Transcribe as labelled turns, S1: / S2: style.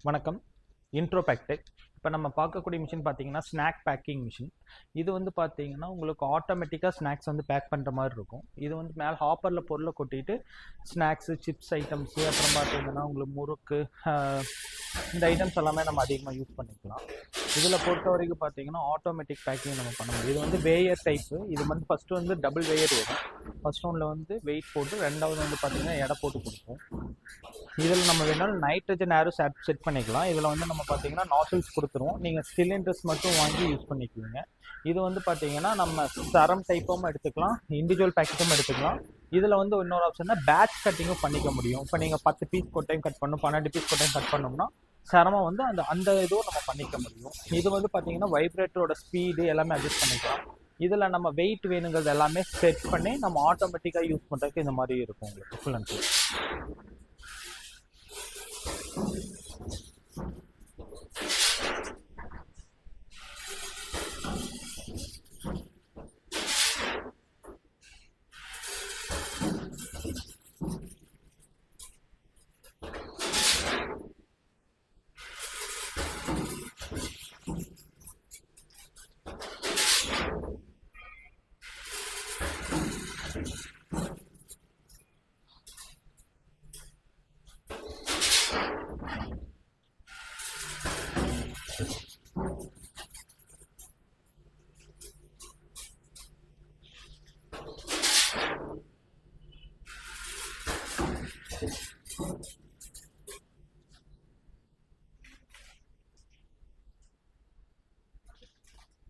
S1: வணக்கம். இன்ட்ரோபேக் டெக். இப்போ நம்ம பார்க்கக்கூடிய மிஷின் பார்த்தீங்கன்னா ஸ்நாக் பேக்கிங் மிஷின். இது வந்து பார்த்தீங்கன்னா உங்களுக்கு ஆட்டோமேட்டிக்காக ஸ்நாக்ஸ் வந்து பேக் பண்ணுற மாதிரி இருக்கும். இது வந்து மேலே ஹாப்பரில் பொருளை கொட்டிட்டு ஸ்நாக்ஸு, சிப்ஸ் ஐட்டம்ஸு, அப்புறம் பார்த்தீங்கன்னா உங்களுக்கு முறுக்கு, இந்த ஐட்டம்ஸ் எல்லாமே நம்ம அதிகமாக யூஸ் பண்ணிக்கலாம். இதில் பொறுத்த வரைக்கும் பார்த்தீங்கன்னா ஆட்டோமேட்டிக் பேக்கிங் நம்ம பண்ண முடியும். இது வந்து வேயர் டைப்பு. இது வந்து ஃபஸ்ட்டு வந்து டபுள் வேயர் வரும். ஃபஸ்ட் ஒன்றில் வந்து வெயிட் போட்டு, ரெண்டாவது வந்து பார்த்தீங்கன்னா எடை போட்டு கொடுப்போம். இதில் நம்ம வேணாலும் நைட்ரஜன் ஏரும் செட் பண்ணிக்கலாம். இதில் வந்து நம்ம பார்த்தீங்கன்னா நாசில்ஸ் கொடுத்துருவோம். நீங்கள் சிலிண்டர்ஸ் மட்டும் வாங்கி யூஸ் பண்ணிக்குவீங்க. இது வந்து பார்த்தீங்கன்னா நம்ம சரம் டைப்பும் எடுத்துக்கலாம், இண்டிவிஜுவல் பேக்கெட்டும் எடுத்துக்கலாம். இதில் வந்து இன்னொரு ஆப்ஷன்னா பேட்ச் கட்டிங்கும் பண்ணிக்க முடியும். இப்போ நீங்கள் 10 பீஸ் கொட்டையும் கட் பண்ணணும், 12 பீஸ் கொட்டையும் கட் பண்ணோம்னா சரமாக வந்து அந்த இதுவும் நம்ம பண்ணிக்க முடியும். இது வந்து பார்த்தீங்கன்னா வைப்ரேட்டரோட ஸ்பீடு எல்லாமே அட்ஜஸ்ட் பண்ணிக்கலாம். இதில் நம்ம வெயிட் வேணுங்கிறது எல்லாமே செட் பண்ணி நம்ம ஆட்டோமேட்டிக்காக யூஸ் பண்ணுறதுக்கு இந்த மாதிரி இருக்கும் உங்களுக்கு ஃபுல் அண்ட் ஃபுல்.